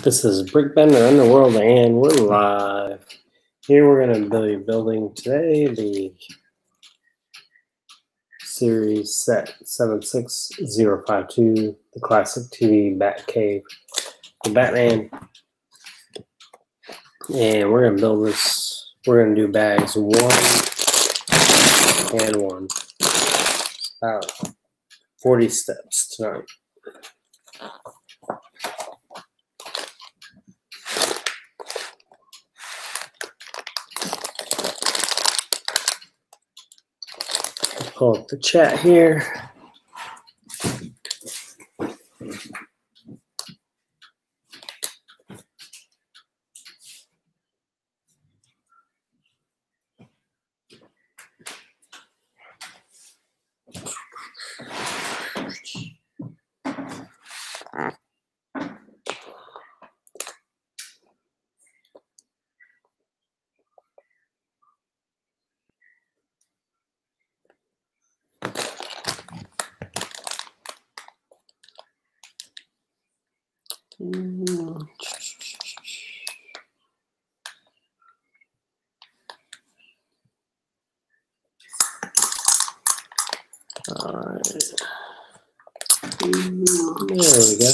This is Brickbender Underworld, and we're live. Here we're going to be building today the series set 76052, the Classic TV Batcave, the Batman. And we're going to build this. We're going to do bags 1 and 1. About 40 steps tonight. Pull up the chat here. All right. There we go.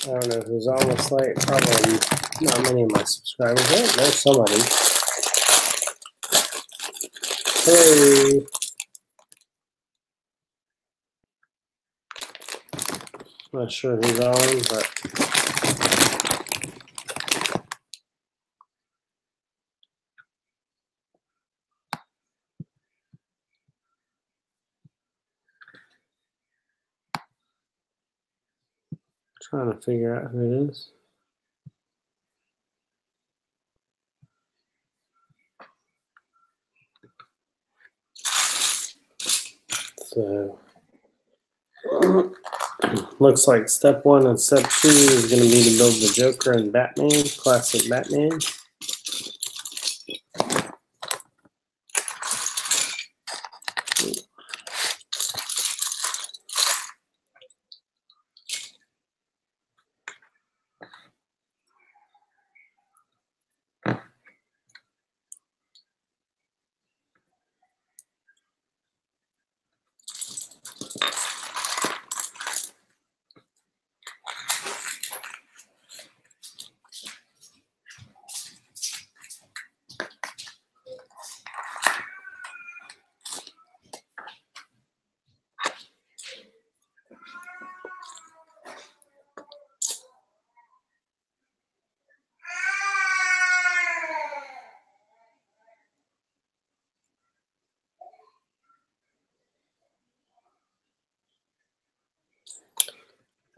I don't know who's on the site. Probably not many of my subscribers. Oh, there's somebody. Hey. Not sure who's on, but trying to figure out who it is. So looks like step 1 and step 2 is going to be to build the Joker and Batman, classic Batman.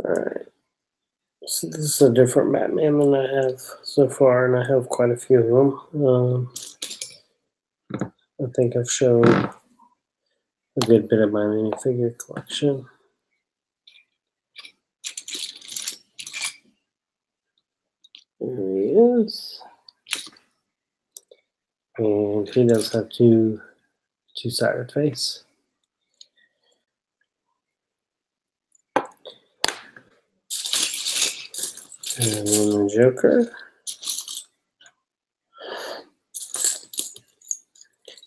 All right. So this is a different Batman than I have so far, and I have quite a few of them. I think I've shown a good bit of my minifigure collection. There he is. And he does have two-sided face. And then the Joker.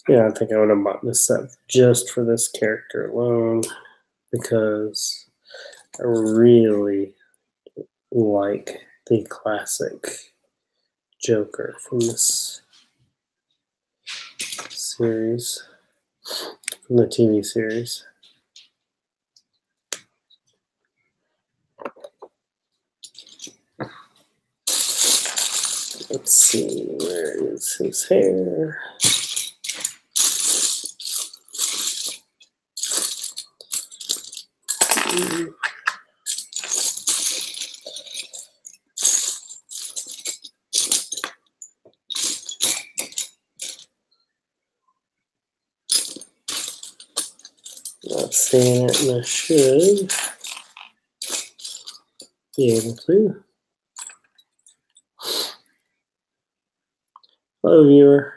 Yeah, I think I would have bought this set just for this character alone because I really like the classic Joker from this series, from the TV series. Let's see, where is his hair? Not seeing it, and I should be able to. Hello, viewer.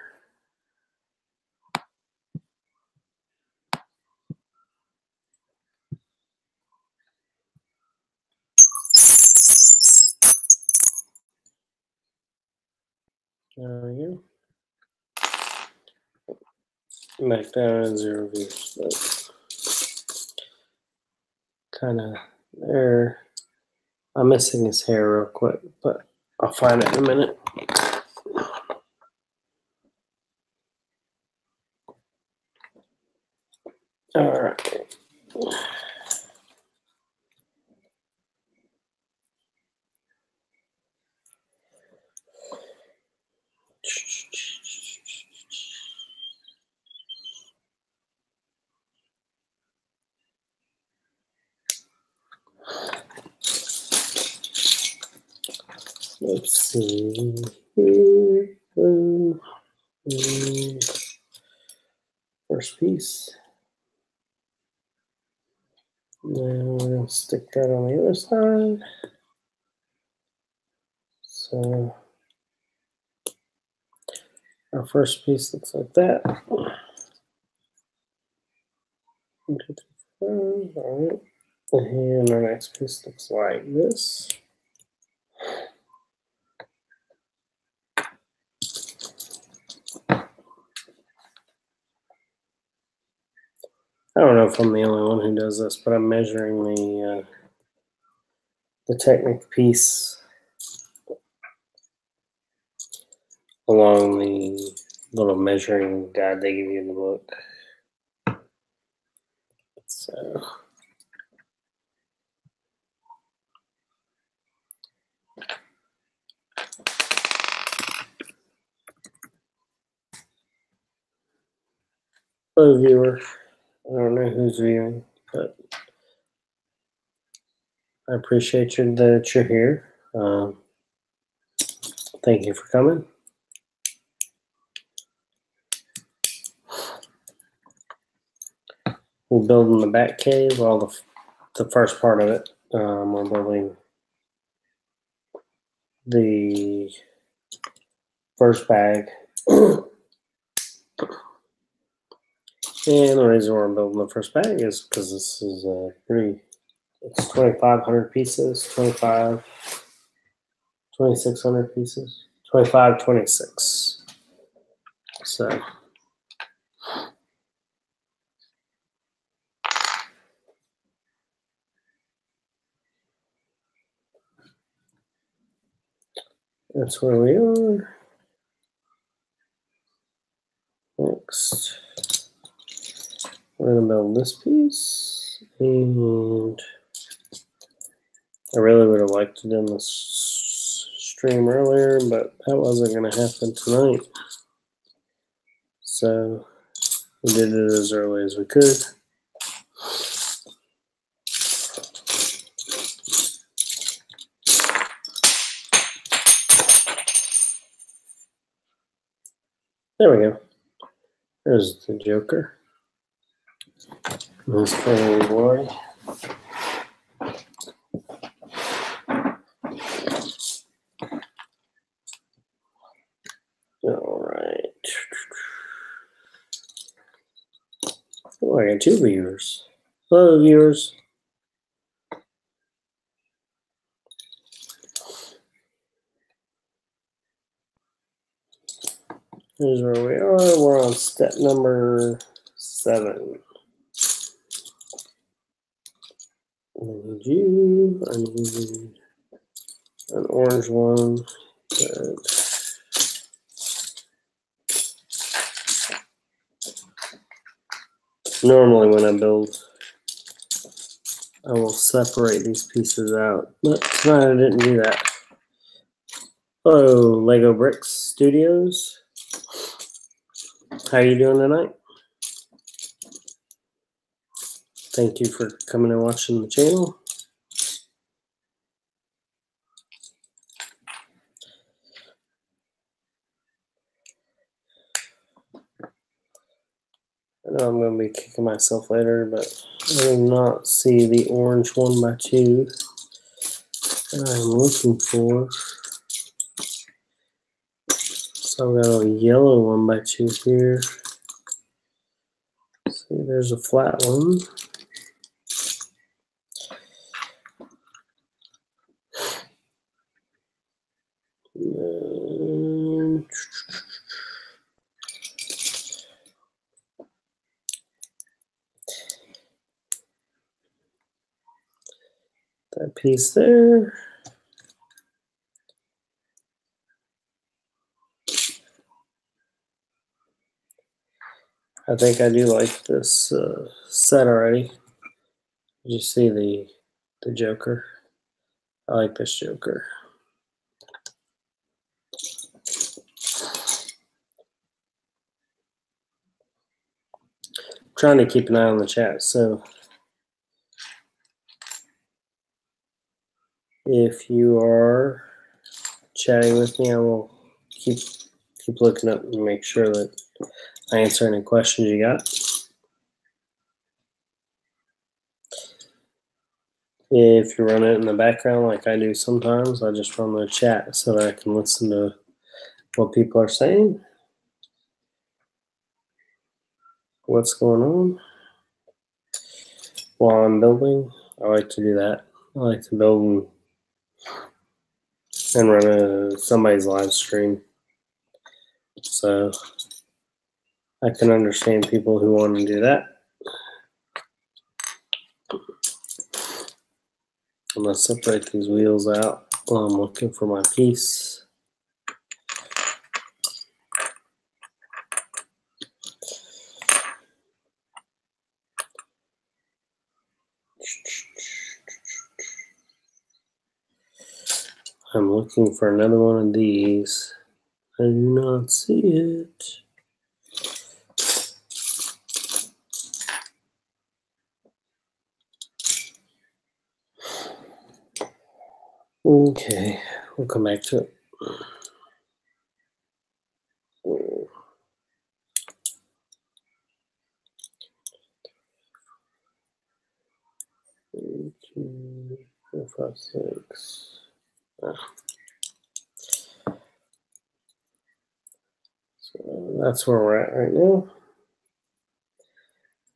There we go. Back down at 0 views, but kind of there. I'm missing his hair real quick, but I'll find it in a minute. All right. Let's see. First piece. Now we're going to stick that on the other side. So our first piece looks like that. 1, 2, 3, 4. All right. And our next piece looks like this. I don't know if I'm the only one who does this, but I'm measuring the Technic piece along the little measuring guide they give you in the book. So hello, viewer. I don't know who's viewing, but I appreciate that you're here. Thank you for coming. We're building the Batcave, well, the first part of it. We're building the first bag. And the reason we're building the first bag is because this is it's 2,500 pieces, 2,600 pieces, 26. So that's where we are. Next, we're going to build this piece, and I really would have liked to do this stream earlier, but that wasn't going to happen tonight. So we did it as early as we could. There we go. There's the Joker. His full glory. All right. Oh, I got 2 viewers. Hello, viewers. Here's where we are. We're on step number 7. I need you. I need an orange one. Good. Normally when I build, I will separate these pieces out, but tonight I didn't do that. Hello, Lego Bricks Studios. How you doing tonight? Thank you for coming and watching the channel. I know I'm going to be kicking myself later, but I did not see the orange 1x2 that I'm looking for. So I've got a yellow 1x2 here. See, there's a flat one. That piece there. I think I do like this set already. Did you see the Joker? I like this Joker. I'm trying to keep an eye on the chat, so if you are chatting with me, I will keep looking up and make sure that I answer any questions you got. If you run it in the background like I do sometimes, I just run the chat so that I can listen to what people are saying, what's going on while I'm building. I like to do that. I like to build and run somebody's live stream, so I can understand people who want to do that. I'm going to separate these wheels out while I'm looking for my piece. I'm looking for another one of these. I do not see it. Okay, we'll come back to it. One, 2, 3, 4, 5, 6. So that's where we're at right now.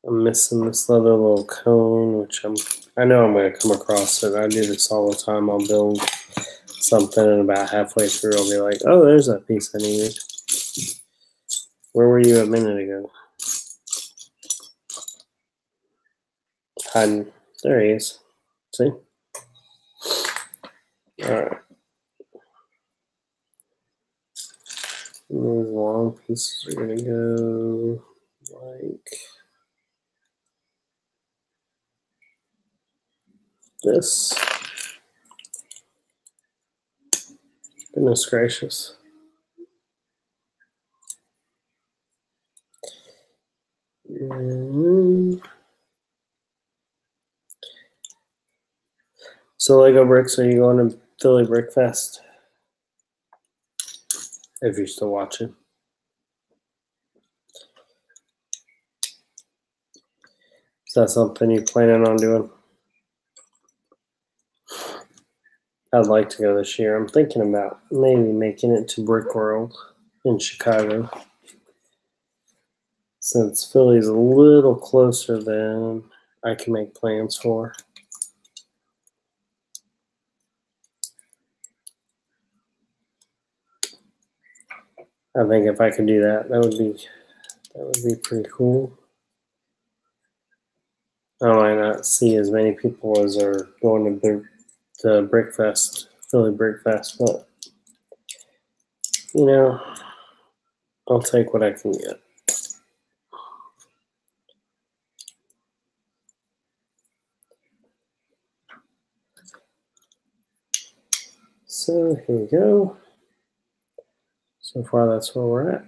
I'm missing this other little cone, which I know I'm going to come across it. I do this all the time. I'll build something and about halfway through I'll be like, oh, there's that piece I needed. Where were you a minute ago? Hiding. There he is. See? Alright. These long pieces are going to go like this. Goodness gracious. So Lego Bricks, are you going to Philly Brick Fest? If you're still watching. Is that something you're planning on doing? I'd like to go this year. I'm thinking about maybe making it to Brick World in Chicago. Since Philly's a little closer than I can make plans for. I think if I could do that, that would be pretty cool. I might not see as many people as are going to the Brick Fest, Philly Brick Fest, but you know, I'll take what I can get. So here we go. So far, that's where we're at.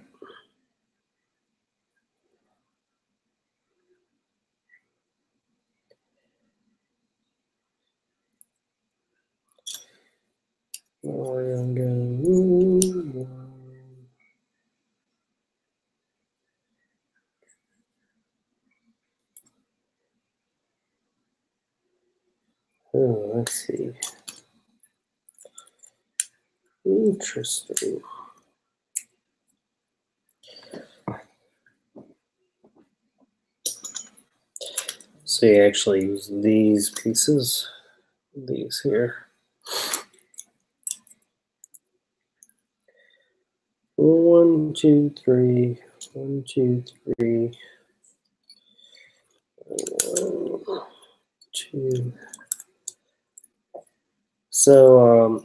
We're gonna go. Oh, let's see. Interesting. So you actually use these pieces, these here. 1, 2, 3. 1, 2, 3. 1, 2. So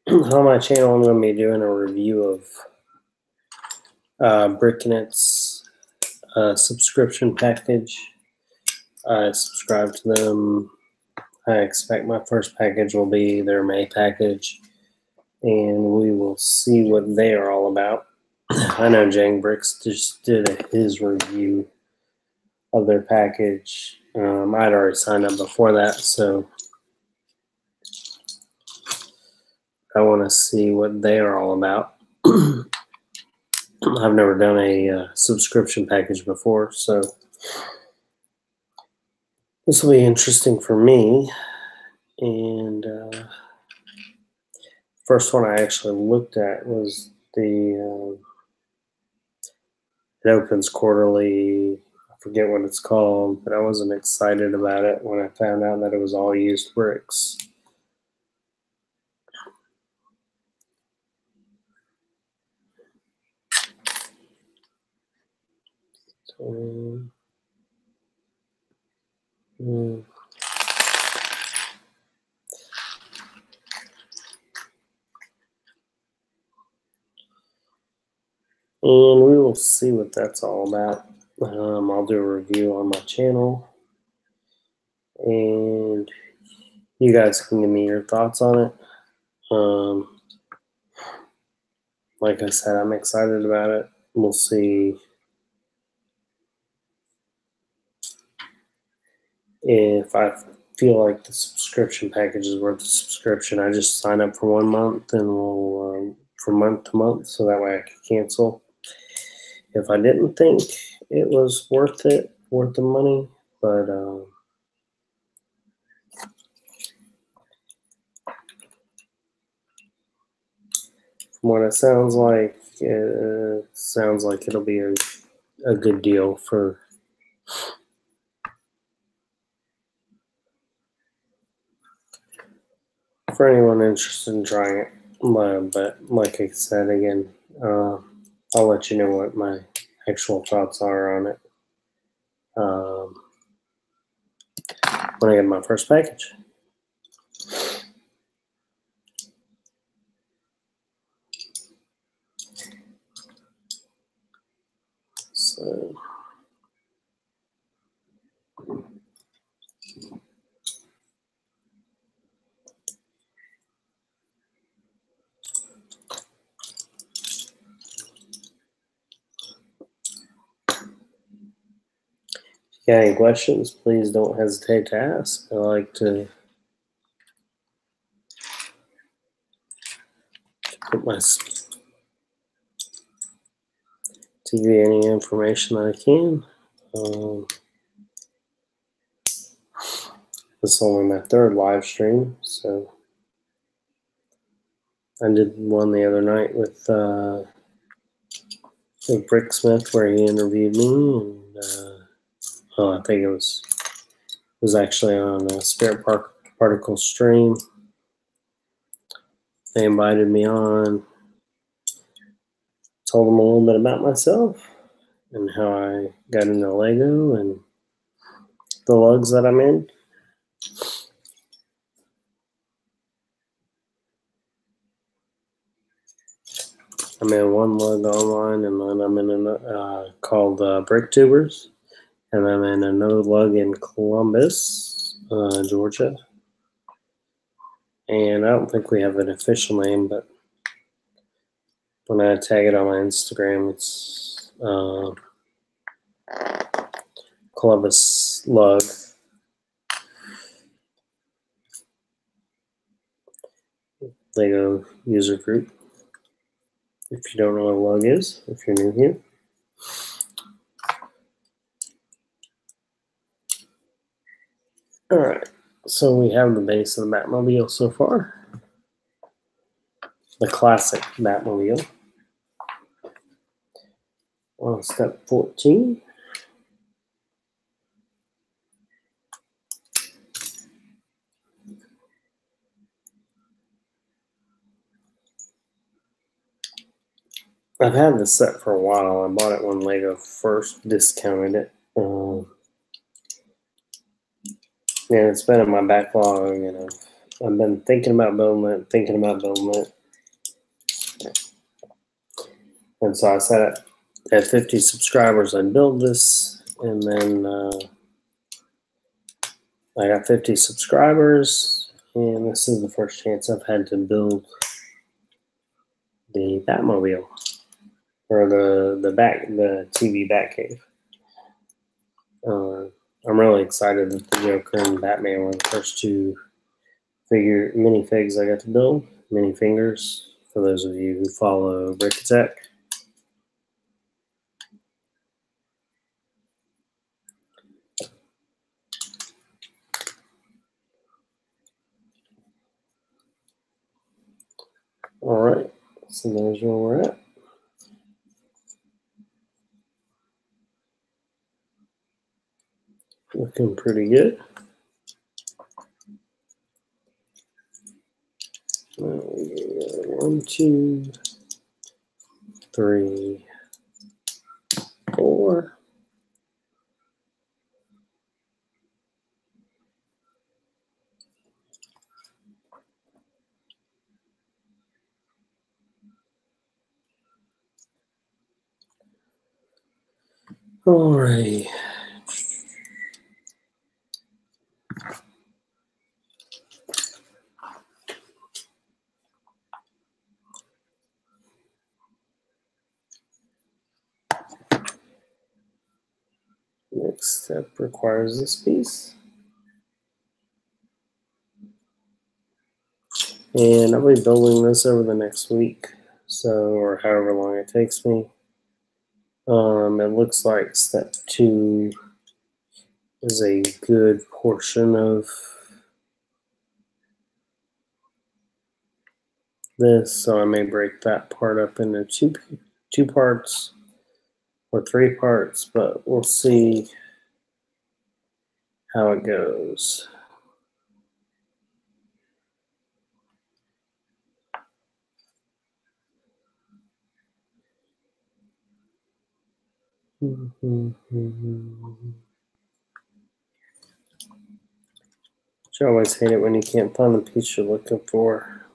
on my channel, I'm going to be doing a review of Bricknet's subscription package. I subscribe to them. I expect my first package will be their May package, and we will see what they are all about. I know Jang Bricks just did his review of their package. I'd already signed up before that, so I want to see what they are all about. I've never done a subscription package before, so this will be interesting for me. And first one I actually looked at was the it opens quarterly. I forget what it's called, but I wasn't excited about it when I found out that it was all used bricks. So, and we will see what that's all about. I'll do a review on my channel, and you guys can give me your thoughts on it. Like I said, I'm excited about it. We'll see if I feel like the subscription package is worth the subscription. I just sign up for 1 month, and we'll from month to month, so that way I can cancel. If I didn't think it was worth it, worth the money, but from what it sounds like it'll be a good deal for anyone interested in trying it. But like I said again, I'll let you know what my actual thoughts are on it when I get my first package. So if you got any questions, please don't hesitate to ask. I like to to give you any information that I can. This is only my third live stream, so I did one the other night with Bricksmith where he interviewed me, and I think it was actually on a Spirit Particle stream. They invited me on, told them a little bit about myself and how I got into Lego and the lugs that I'm in. I'm in one lug online, and then I'm in another called Brick Tubers, and I'm in another lug in Columbus, Georgia. And I don't think we have an official name, but when I tag it on my Instagram, it's Columbus Lug. Lego user group. If you don't know what a lug is, if you're new here. Alright, so we have the base of the Batmobile so far. The classic Batmobile. On step 14. I've had this set for a while. I bought it when Lego first discounted it. And it's been in my backlog, and I've been thinking about building it, And so I said at 50 subscribers, I'd build this, and then I got 50 subscribers, and this is the first chance I've had to build the Batmobile, or the TV Batcave. I'm really excited that the Joker and Batman were the first two minifigs I got to build. Minifingers, for those of you who follow Brick Attack. Alright, so there's where we're at. Looking pretty good. 1, 2, 3, 4. Alright. Next step requires this piece. And I'll be building this over the next week, or however long it takes me. It looks like step 2 is a good portion of this, so I may break that part up into two parts or 3 parts, but we'll see how it goes. You always hate it when you can't find the piece you're looking for.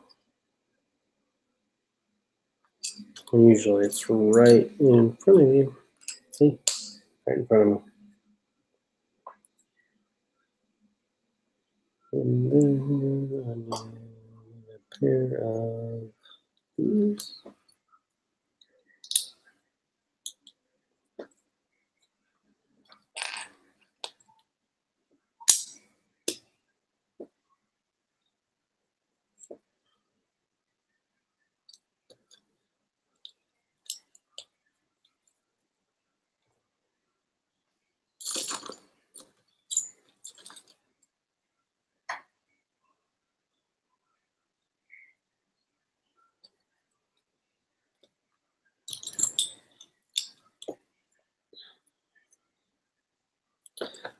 And usually it's right in front of you. See? Right in front of me. And then I need a pair of these.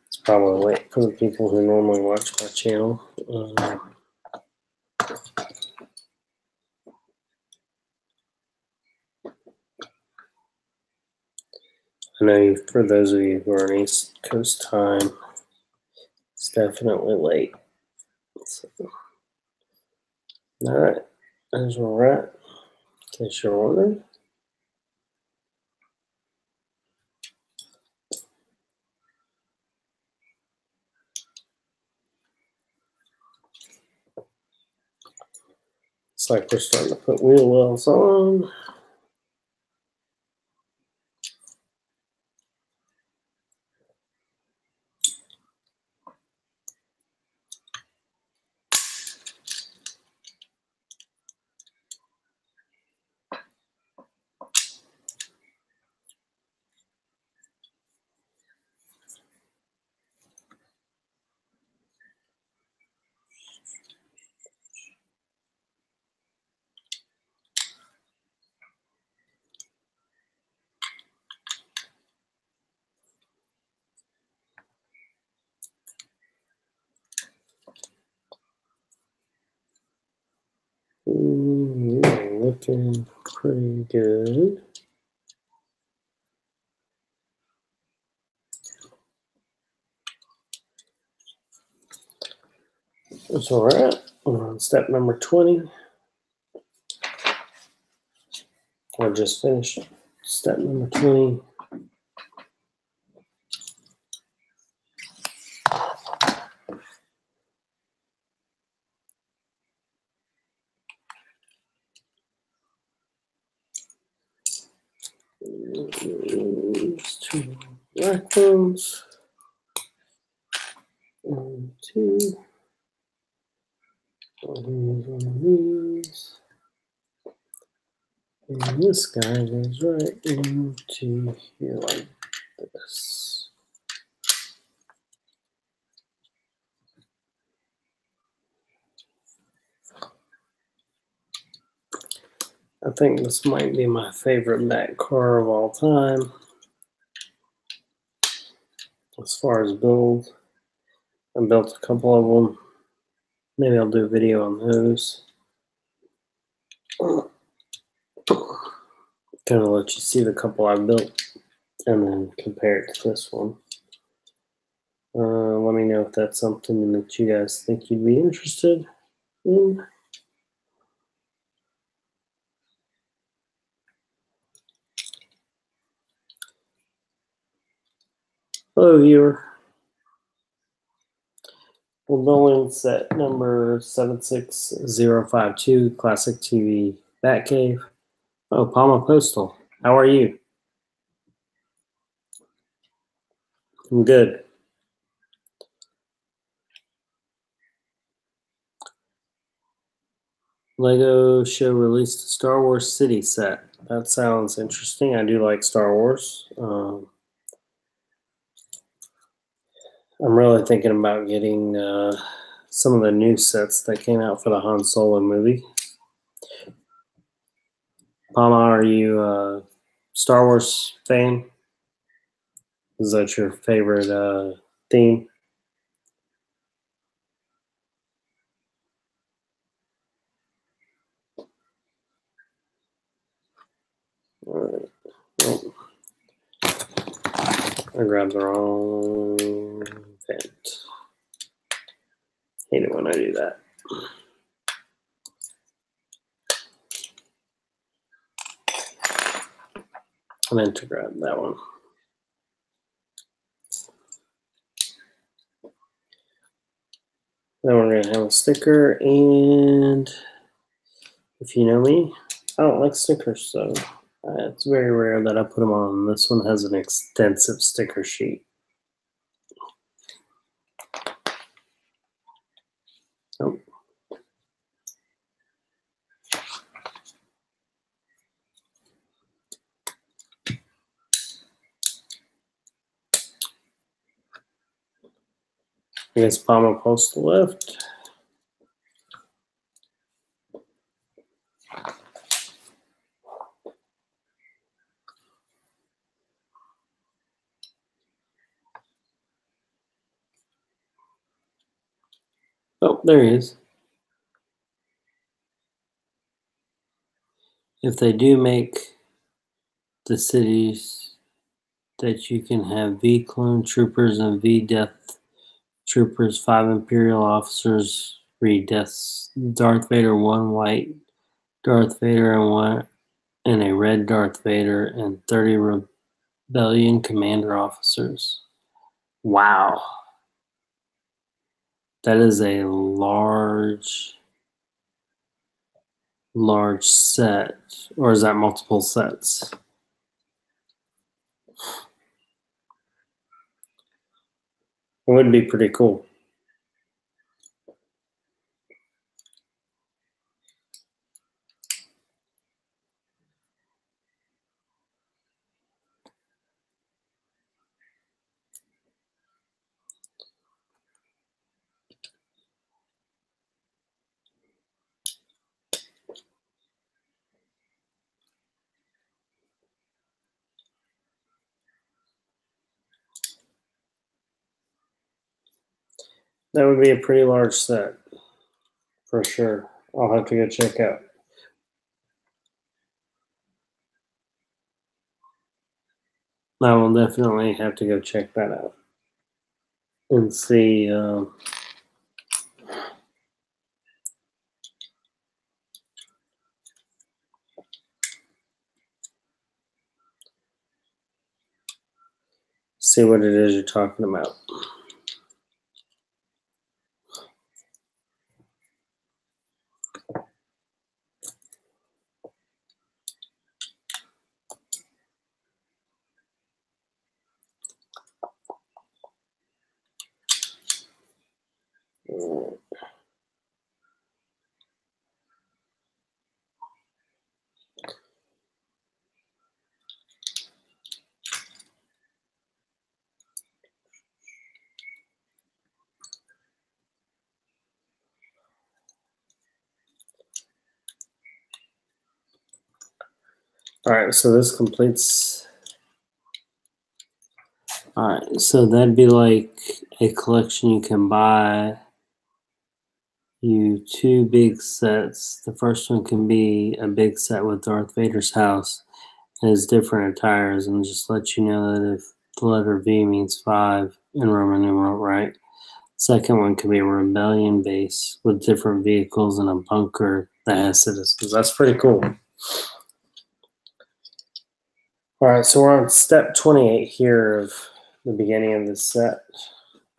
It's probably late for the people who normally watch my channel. I know for those of you who are on East Coast time, it's definitely late. So, all right, there's where we're at. In case you're wondering. like we're starting to put wheel wells on. Looking pretty good. That's all right. We're on step number 20. I just finished step number 20. Just 2 black ones. 1, 2. One of these. And this guy goes right into here like this. I think this might be my favorite back car of all time. As far as build, I built a couple of them. Maybe I'll do a video on those. Kind of let you see the couple I built and then compare it to this one. Let me know if that's something that you guys think you'd be interested in. Hello, viewer. We're going set number 76052, Classic TV Batcave. Oh, Palma Postal. How are you? I'm good. Lego show released a Star Wars City set. That sounds interesting. I do like Star Wars. I'm really thinking about getting some of the new sets that came out for the Han Solo movie. Palma, are you a Star Wars fan? Is that your favorite theme? All right. Oh, I grabbed the wrong vent. Hate it when I do that. I meant to grab that one. Then we're going to have a sticker, and if you know me, I don't like stickers, so it's very rare that I put them on. This one has an extensive sticker sheet. Oh. I guess Palma Postal left. Oh, there he is. If they do make the cities that you can have V clone troopers and V death troopers, 5 Imperial officers, 3 deaths, Darth Vader, 1 white Darth Vader and 1 and a red Darth Vader, and 30 Rebellion commander officers. Wow. That is a large large set, or is that multiple sets? It would be pretty cool. That would be a pretty large set, for sure. I'll have to go check out. I will definitely have to go check that out and see. See what it is you're talking about. All right, so this completes. All right, so that'd be like a collection you can buy. You 2 big sets. The first one can be a big set with Darth Vader's house and his different attires, and just let you know that if the letter V means 5 in Roman numeral, right? Second one could be a rebellion base with different vehicles and a bunker that has citizens. That's pretty cool. All right, so we're on step 28 here of the beginning of this set.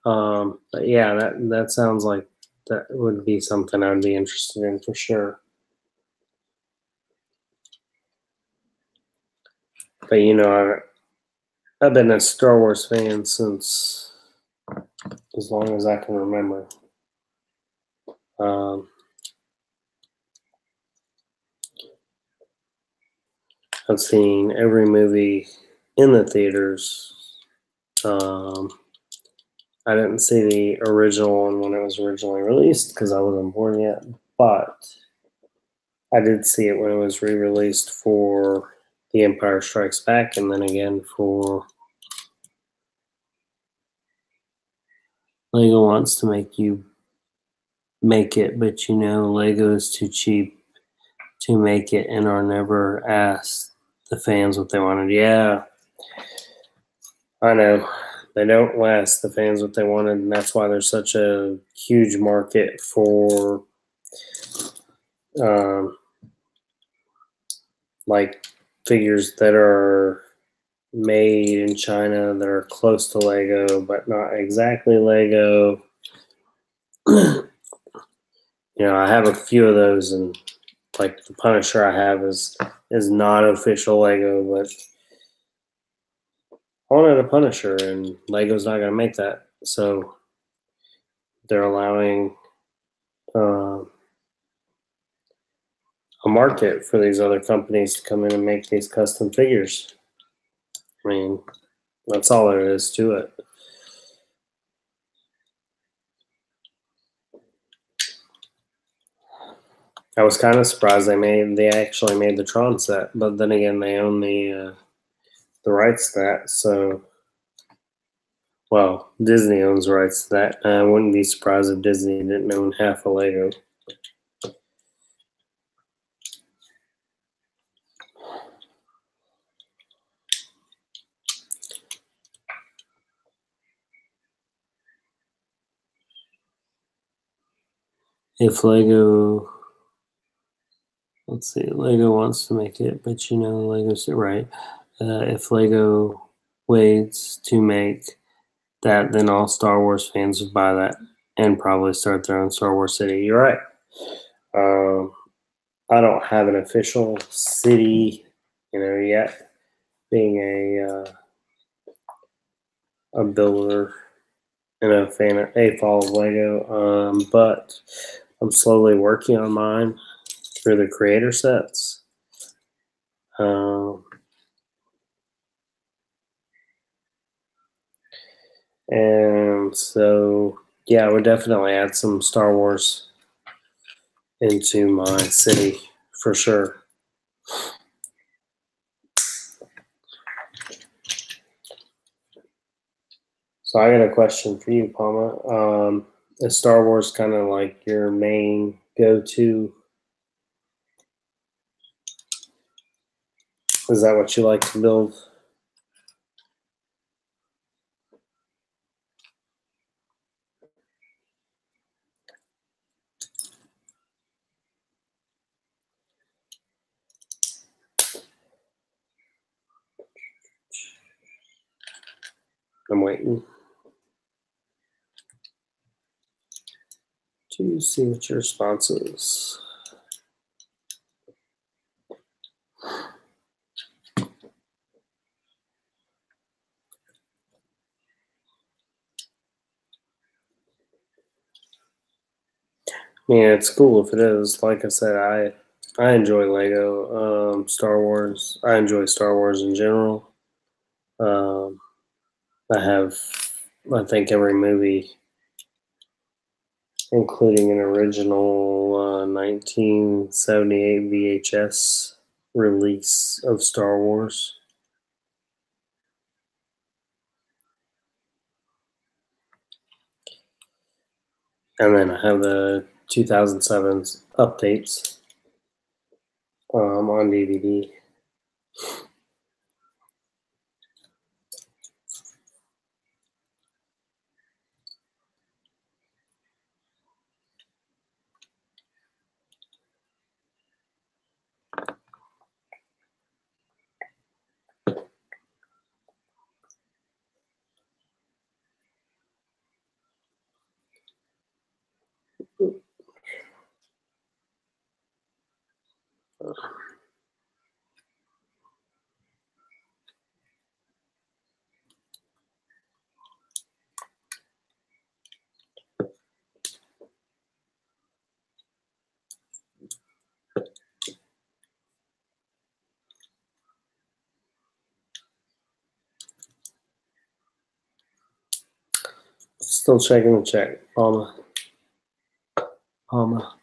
But yeah, that sounds like that would be something I'd be interested in for sure. But you know, I've been a Star Wars fan since as long as I can remember. I've seen every movie in the theaters. I didn't see the original one when it was originally released because I wasn't born yet, but I did see it when it was re-released for The Empire Strikes Back, and then again for Lego wants to make you make it, but you know Lego is too cheap to make it and are never asked the fans what they wanted. Yeah, I know. They don't ask the fans what they wanted, and that's why there's such a huge market for like figures that are made in China that are close to Lego, but not exactly Lego. You know, I have a few of those, and like the Punisher I have is not official Lego, but I wanted a Punisher, and Lego's not going to make that, so they're allowing a market for these other companies to come in and make these custom figures. I mean, that's all there is to it. I was kind of surprised they actually made the Tron set, but then again, they own the rights to that. So, well, Disney owns the rights to that. I wouldn't be surprised if Disney didn't own half of Lego. If Lego, let's see, Lego wants to make it, but you know, Lego's right. If Lego waits to make that, then all Star Wars fans would buy that and probably start their own Star Wars city. You're right. I don't have an official city, yet. Being a builder and a fan of Lego, but I'm slowly working on mine through the creator sets. And so, yeah, I would definitely add some Star Wars into my city for sure. So I got a question for you, Palma. Is Star Wars kind of like your main go-to? Is that what you like to build? I'm waiting to see what your response is. Yeah, it's cool if it is. Like I said, I enjoy Lego, Star Wars. I enjoy Star Wars in general. I have, I think, every movie, including an original 1978 VHS release of Star Wars. And then I have the 2007 updates on DVD. Still checking the check, Palma. Palma.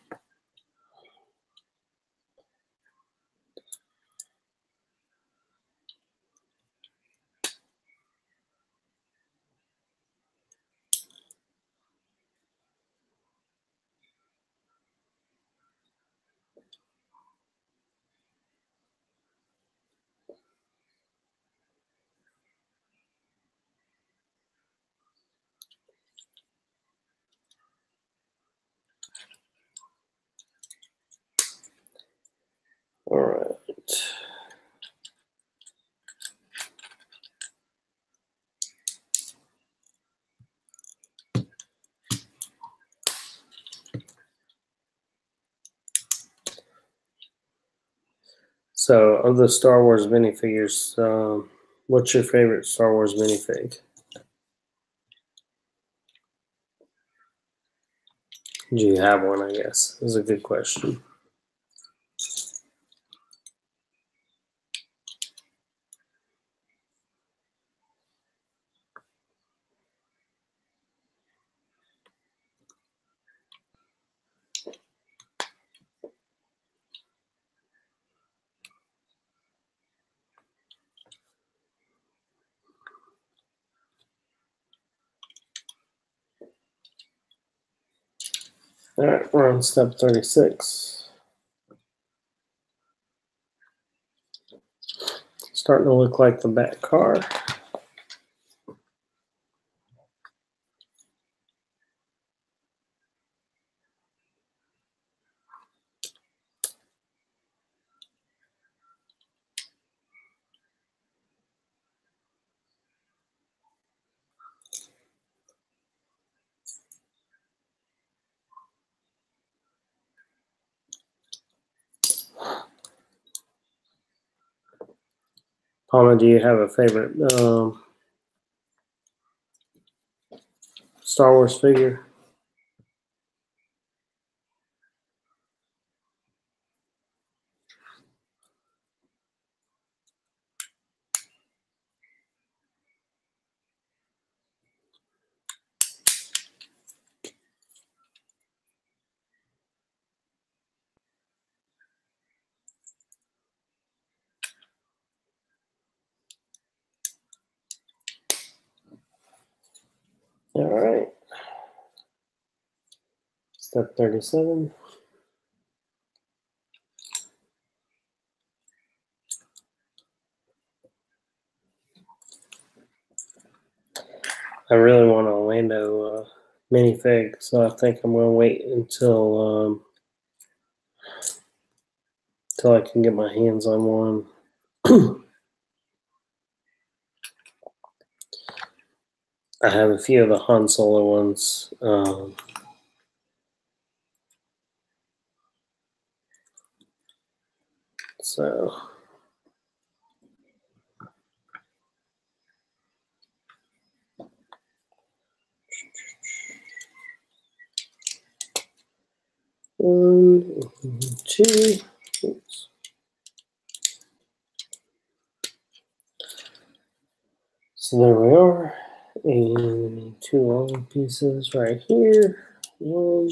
All right. So, of the Star Wars minifigures, what's your favorite Star Wars minifig? Do you have one, I guess? Is a good question. All right, we're on step 36. Starting to look like the back car. Palma, do you have a favorite Star Wars figure? All right. Step 37. I really want an Orlando minifig, so I think I'm going to wait until I can get my hands on one. I have a few of the Han Solo ones. So 1, 2. Oops. So there we are. And 2 long pieces right here. 1.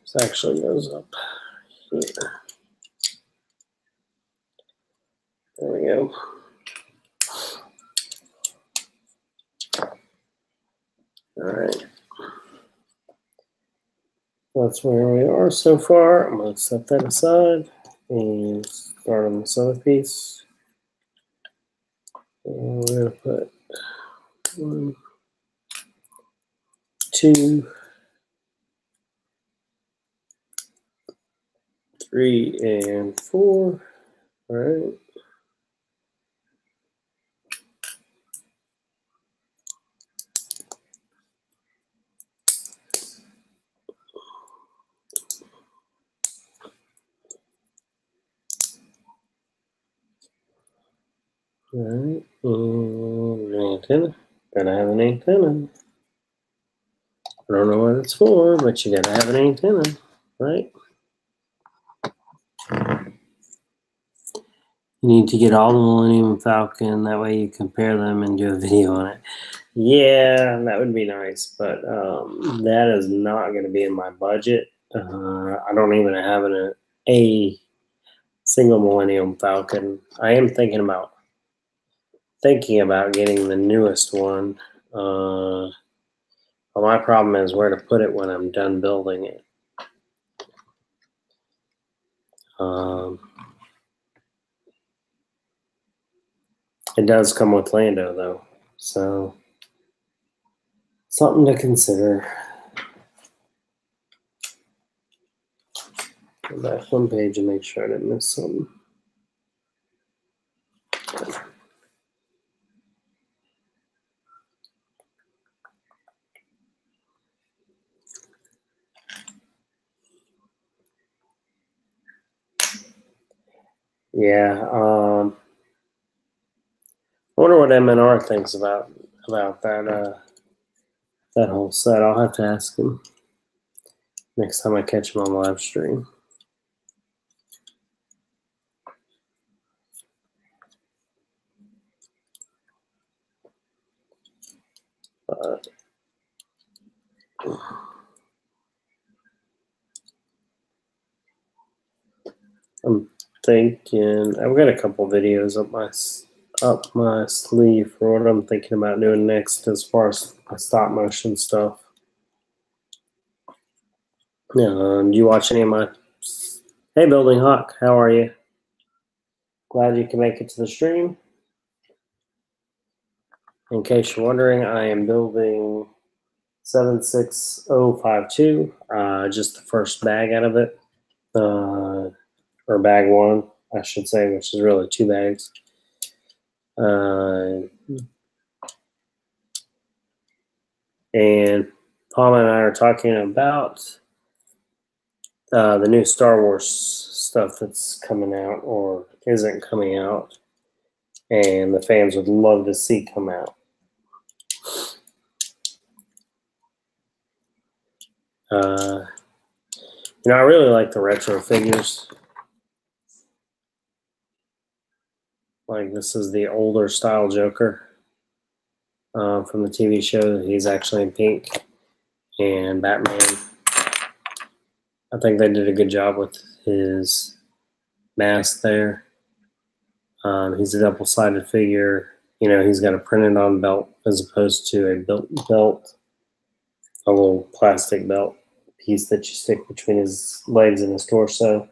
This actually goes up here. There we go. All right. That's where we are so far. I'm going to set that aside and start on this other piece. And we're going to put 1, 2, 3, and 4. All right. All right. And an antenna. Gotta have an antenna. I don't know what it's for, but you gotta have an antenna, right? You need to get all the Millennium Falcon. That way you compare them and do a video on it. Yeah, that would be nice, but that is not going to be in my budget. I don't even have a single Millennium Falcon. I am thinking about getting the newest one. But my problem is where to put it when I'm done building it. It does come with Lando though, so something to consider. Go back one page and make sure I didn't miss something. Yeah, I wonder what MNR thinks about that that whole set. I'll have to ask him next time I catch him on the live stream. I'm thinking I've got a couple videos up my sleeve for what I'm thinking about doing next as far as my stop motion stuff. Do you watch any of my? Hey, Building Hawk, how are you? Glad you can make it to the stream. In case you're wondering, I am building 76052, just the first bag out of it, or bag 1, I should say, which is really 2 bags. And Paula and I are talking about the new Star Wars stuff that's coming out or isn't coming out, and the fans would love to see come out. I really like the retro figures. Like, this is the older style Joker from the TV show. He's actually in pink. And Batman, I think they did a good job with his mask there. He's a double-sided figure. He's got a printed-on belt as opposed to a built belt, a little plastic belt piece that you stick between his legs and his torso.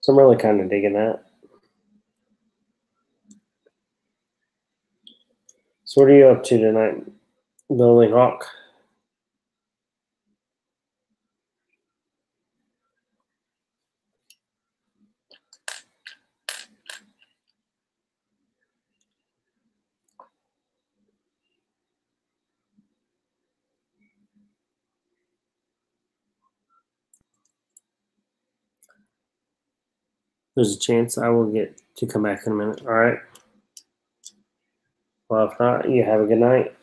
So I'm really kind of digging that. So what are you up to tonight, Building Hawk? There's a chance I will get to come back in a minute. All right. Well, if not, you have a good night.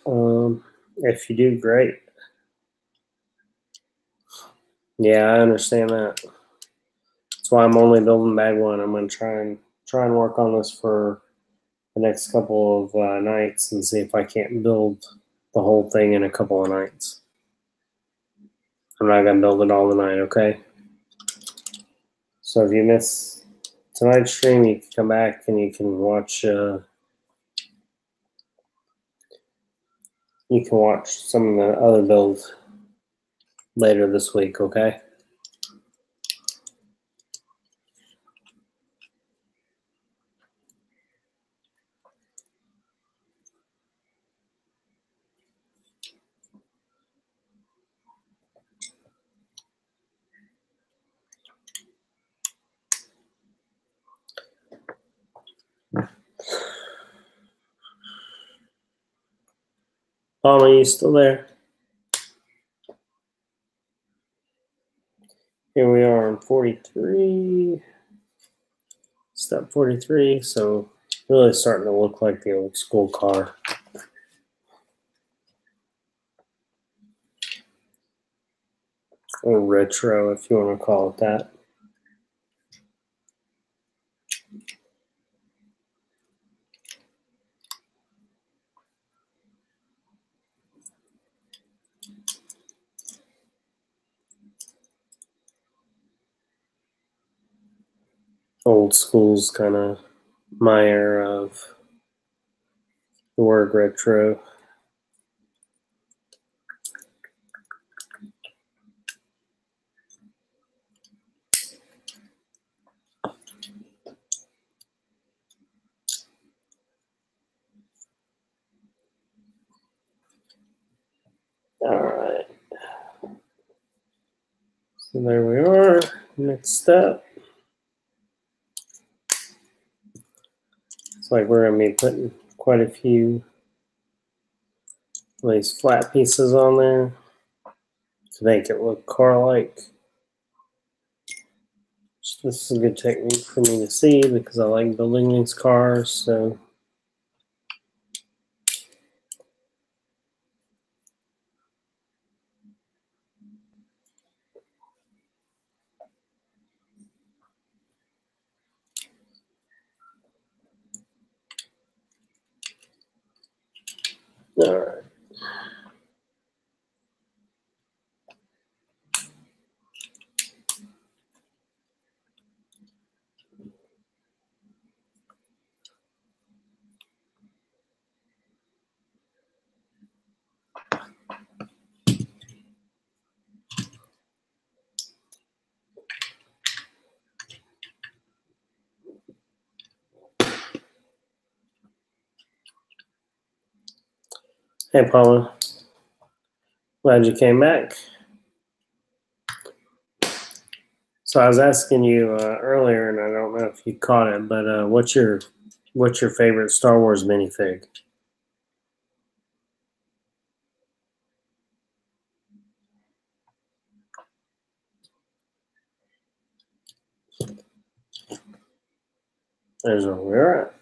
If you do, great. Yeah, I understand that. That's why I'm only building bag one. I'm gonna try and work on this for the next couple of nights and see if I can't build the whole thing in a couple of nights. I'm not gonna build it all tonight, okay? So if you miss tonight's stream, you can come back and you can watch. You can watch some of the other builds later this week, okay? Mom, are you still there? Here we are on 43, step 43, so really starting to look like the old school car. Or retro, if you want to call it that. Old school's kind of my era of the word retro. All right. So there we are. Next step. It's like we're going to be putting quite a few of these flat pieces on there to make it look car-like. This is a good technique for me to see because I like building these cars. So all right. Hey, Paula. Glad you came back. So I was asking you earlier, and I don't know if you caught it, but what's your What's your favorite Star Wars minifig? There's where we're at.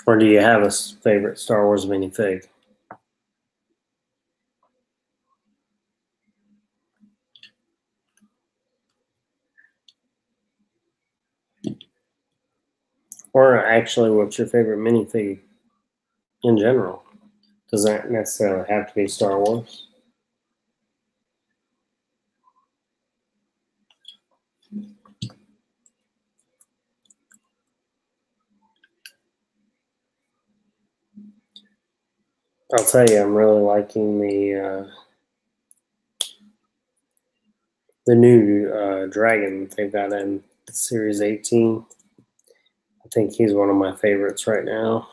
Or do you have a favorite Star Wars minifig? Or actually, what's your favorite minifig in general? Doesn't necessarily have to be Star Wars. I'll tell you, I'm really liking the new dragon they've got in Series 18. I think he's one of my favorites right now.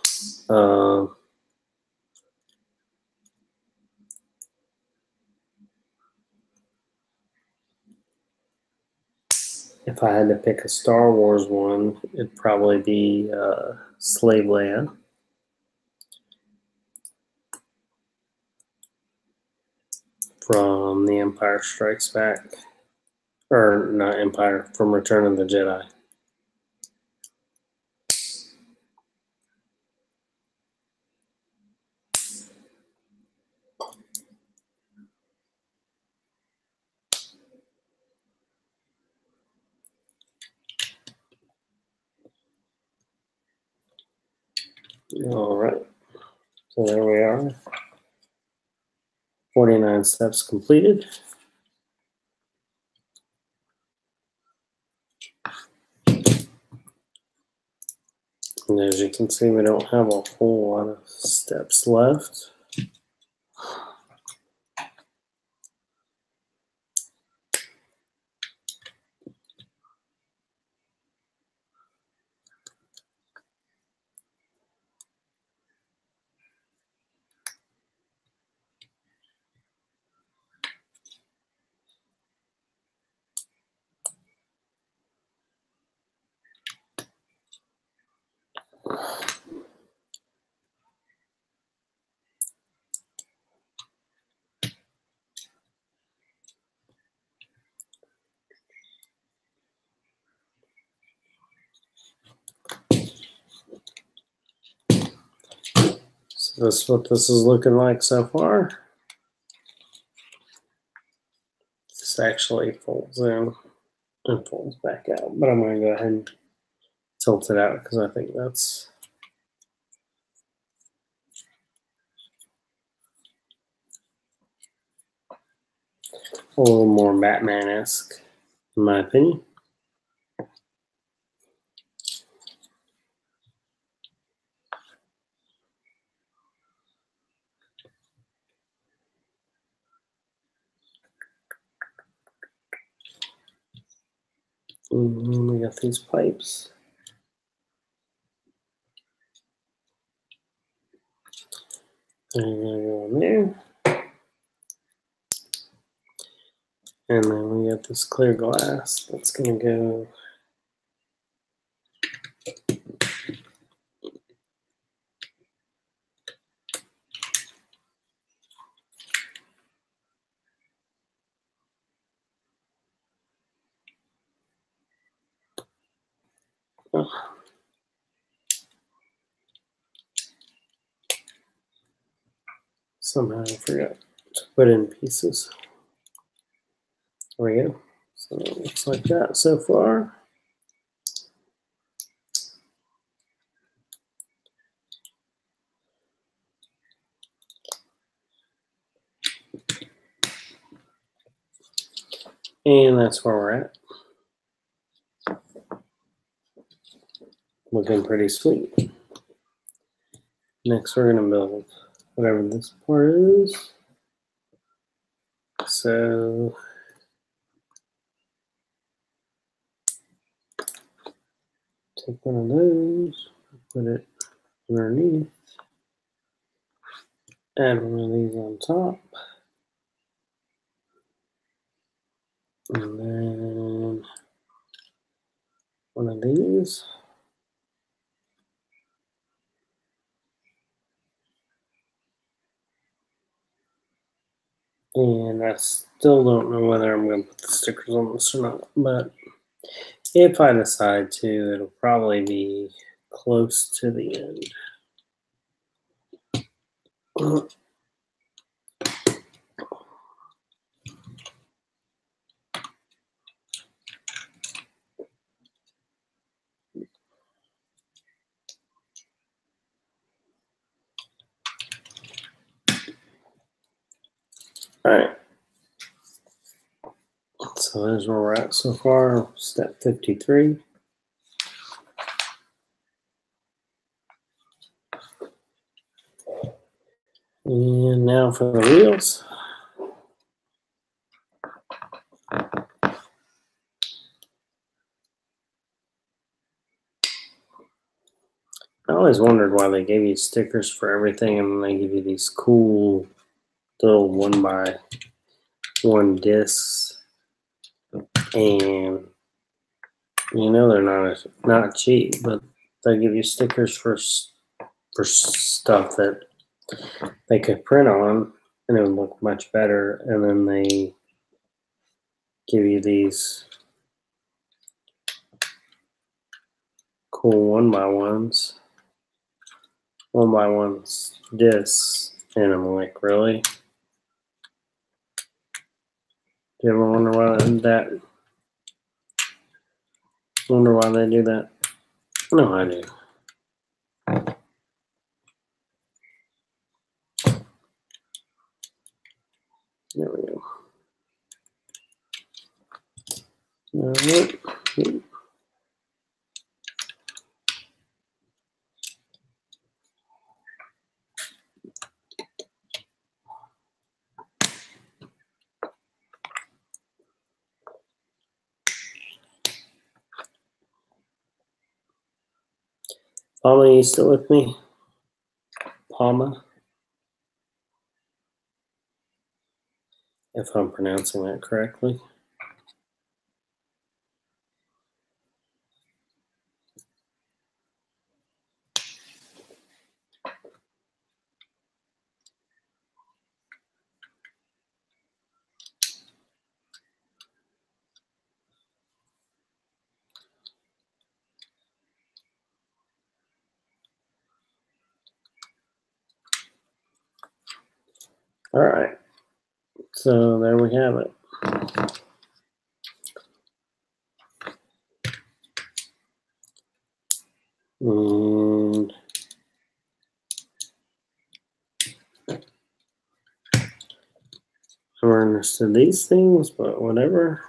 If I had to pick a Star Wars one, it'd probably be Slave Leia. From The Empire Strikes Back. Or not Empire, from Return of the Jedi. All right, so there we are. 49 steps completed. And as you can see, we don't have a whole lot of steps left. So that's what this is looking like so far. This actually folds in and folds back out, but I'm going to go ahead and tilt it out because I think that's a little more Batman-esque, in my opinion. And we got these pipes. And I'm going to go in there. And then we got this clear glass that's going to go somehow I forgot to put in pieces. There we go. So it looks like that so far. And that's where we're at. Looking pretty sweet. Next, we're going to build whatever this part is. So take one of those, put it underneath, add one of these on top, and then one of these. And I still don't know whether I'm going to put the stickers on this or not, but if I decide to, it'll probably be close to the end. All right. So there's where we're at so far, step 53. And now for the wheels. I always wondered why they gave you stickers for everything and then they give you these cool little 1x1 discs. And you know they're not cheap, but they give you stickers for stuff that they could print on and it would look much better. And then they give you these cool 1x1s, 1x1 discs, and I'm like, really? Do you ever wonder why they do that? No, I do. There we go. All right. Palma, you still with me? Palma, if I'm pronouncing that correctly. All right. So there we have it. And I never understood these things, but whatever.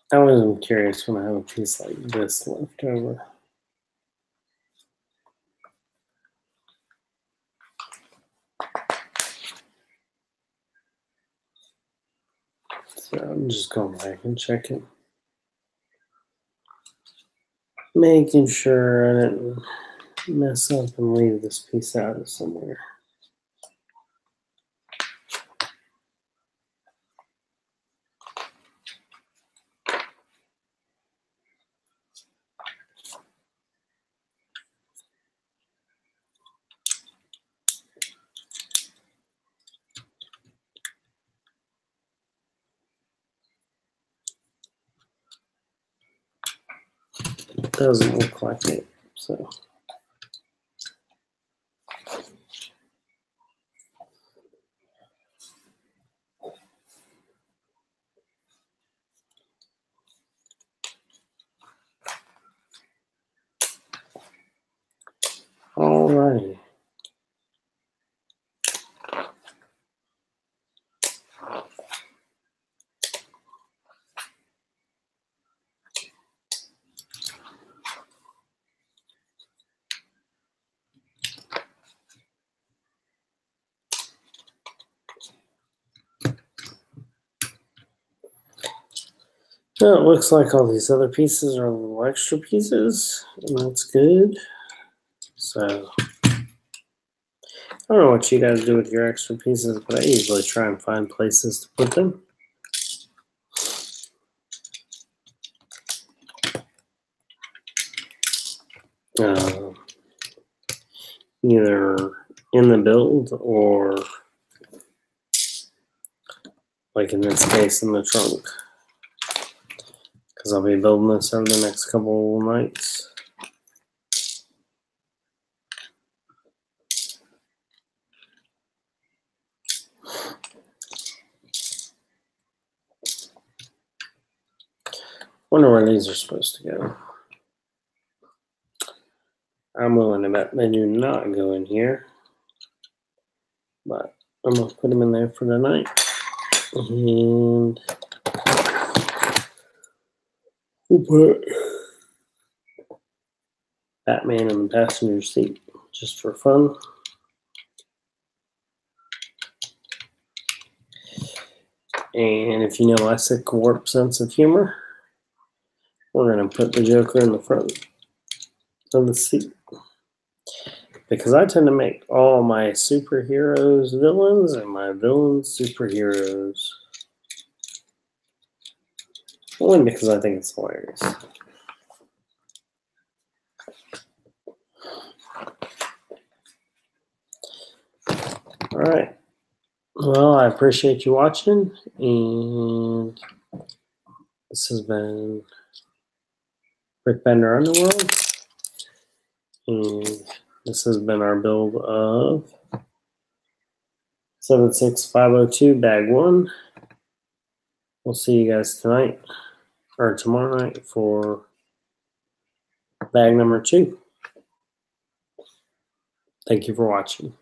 I was curious when I have a piece like this left over. So I'm just going back and checking. Making sure I didn't mess up and leave this piece out of somewhere. It doesn't look like it, so. All righty. Well, it looks like all these other pieces are little extra pieces, and that's good. So I don't know what you guys do with your extra pieces, but I usually try and find places to put them. Either in the build or, like in this case, in the trunk, because I'll be building this over the next couple nights. Wonder where these are supposed to go. I'm willing to bet they do not go in here, but I'm gonna put them in there for the night. And we'll put Batman in the passenger seat just for fun. And if you know my sick warped sense of humor, we're gonna put the Joker in the front of the seat. Because I tend to make all my superheroes villains and my villains superheroes. Only because I think it's hilarious. Alright. Well, I appreciate you watching, and this has been Rick Bender Underworld, and this has been our build of 76502 Bag 1. We'll see you guys tonight, or tomorrow night, for bag number 2. Thank you for watching.